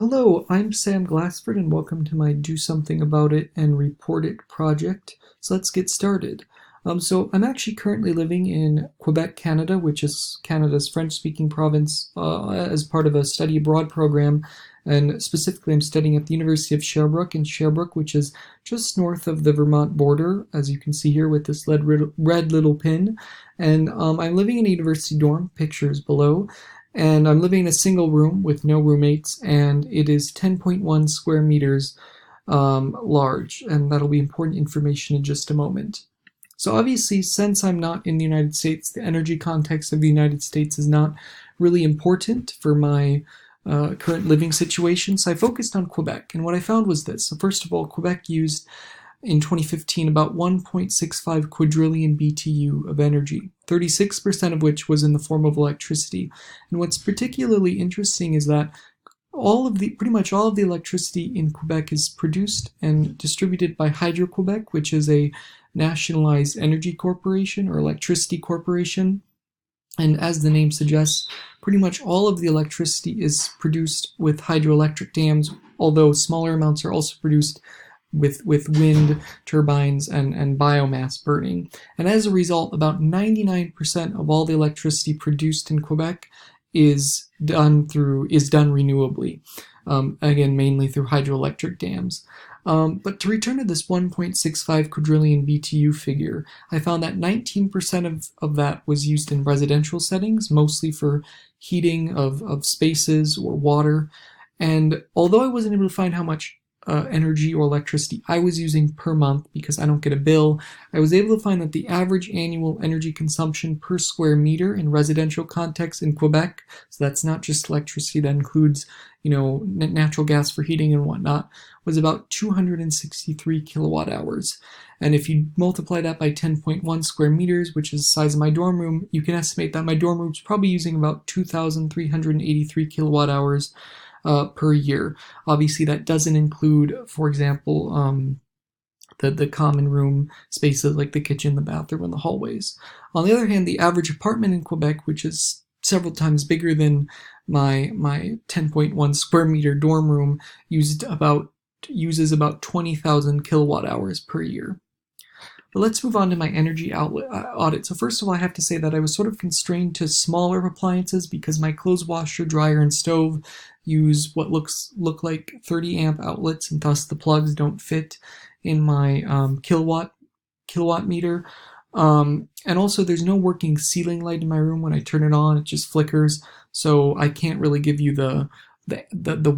Hello, I'm Sam Glasford and welcome to my Do Something About It and Report It project. So let's get started. So I'm actually currently living in Quebec, Canada, which is Canada's French-speaking province, as part of a study abroad program. And specifically, I'm studying at the University of Sherbrooke in Sherbrooke, which is just north of the Vermont border, as you can see here with this red little pin. And I'm living in a university dorm, pictures below. And I'm living in a single room with no roommates, and it is 10.1 square meters large, and that'll be important information in just a moment. So obviously, since I'm not in the United States, the energy context of the United States is not really important for my current living situation, so I focused on Quebec, and what I found was this. So first of all, Quebec used in 2015 about 1.65 quadrillion BTU of energy, 36% of which was in the form of electricity. And what's particularly interesting is that pretty much all of the electricity in Quebec is produced and distributed by Hydro-Quebec, which is a nationalized energy corporation or electricity corporation. And as the name suggests, pretty much all of the electricity is produced with hydroelectric dams, although smaller amounts are also produced with wind turbines and biomass burning. And as a result, about 99% of all the electricity produced in Quebec is done renewably. Again, mainly through hydroelectric dams. But to return to this 1.65 quadrillion BTU figure, I found that 19% of that was used in residential settings, mostly for heating of spaces or water. And although I wasn't able to find how much energy or electricity I was using per month because I don't get a bill, I was able to find that the average annual energy consumption per square meter in residential context in Quebec, so that's not just electricity, that includes, natural gas for heating and whatnot, was about 263 kilowatt hours. And if you multiply that by 10.1 square meters, which is the size of my dorm room, you can estimate that my dorm room is probably using about 2,383 kilowatt hours per year. Obviously, that doesn't include, for example, the common room spaces like the kitchen, the bathroom, and the hallways. On the other hand, the average apartment in Quebec, which is several times bigger than my 10.1 square meter dorm room, uses about 20,000 kilowatt hours per year. But let's move on to my energy outlet audit. So first of all, I have to say that I was sort of constrained to smaller appliances because my clothes washer, dryer, and stove use what look like 30 amp outlets, and thus the plugs don't fit in my kilowatt meter. And also, there's no working ceiling light in my room. When I turn it on, it just flickers, so I can't really give you the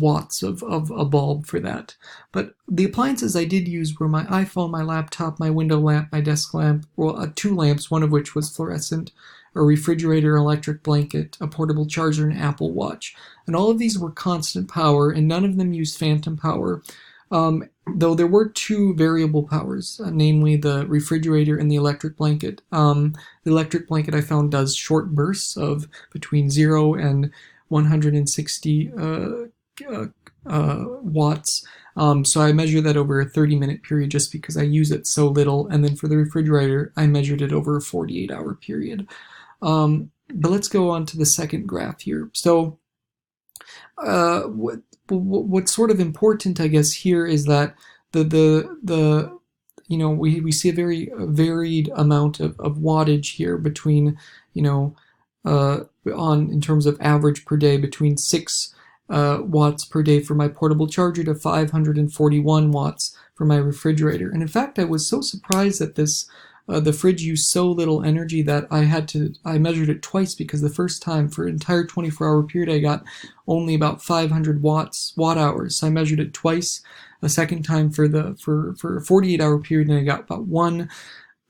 watts of a bulb for that. But the appliances I did use were my iPhone, my laptop, my window lamp, my desk lamp, well, two lamps, one of which was fluorescent, a refrigerator, an electric blanket, a portable charger, and an Apple Watch. And all of these were constant power, and none of them used phantom power. Though there were two variable powers, namely the refrigerator and the electric blanket. The electric blanket I found does short bursts of between 0 and 160 watts. So I measure that over a 30-minute period just because I use it so little. And then for the refrigerator, I measured it over a 48-hour period. But let's go on to the second graph here. So what's sort of important, I guess, here is that we see a very varied amount of wattage here between, in terms of average per day, between 6 watts per day for my portable charger to 541 watts for my refrigerator. And in fact, I was so surprised that the fridge used so little energy that I measured it twice, because the first time for an entire 24-hour period I got only about 500 watt hours. So I measured it twice. A second time for a 48-hour period, and I got about 1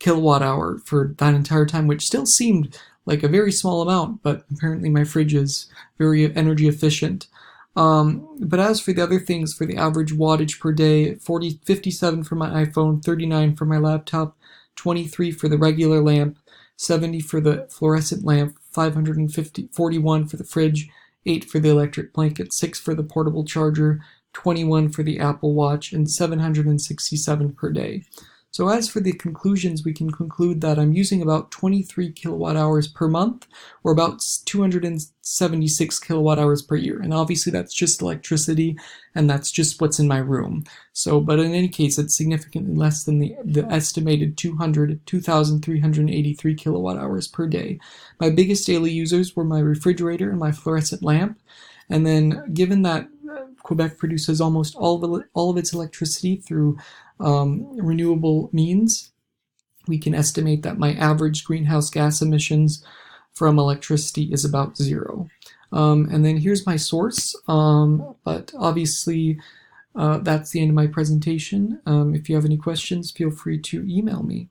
kilowatt hour for that entire time, which still seemed like a very small amount, but apparently my fridge is very energy efficient. But as for the other things, for the average wattage per day, 57 for my iPhone, 39 for my laptop, 23 for the regular lamp, 70 for the fluorescent lamp, 41 for the fridge, 8 for the electric blanket, 6 for the portable charger, 21 for the Apple Watch, and 767 per day. So as for the conclusions, we can conclude that I'm using about 23 kilowatt hours per month, or about 276 kilowatt hours per year. And obviously that's just electricity, and that's just what's in my room. So, but in any case, it's significantly less than the estimated 2,383 kilowatt hours per day. My biggest daily users were my refrigerator and my fluorescent lamp. And then given that Quebec produces almost all of its electricity through renewable means, we can estimate that my average greenhouse gas emissions from electricity is about 0. And then here's my source, but obviously that's the end of my presentation. If you have any questions, feel free to email me.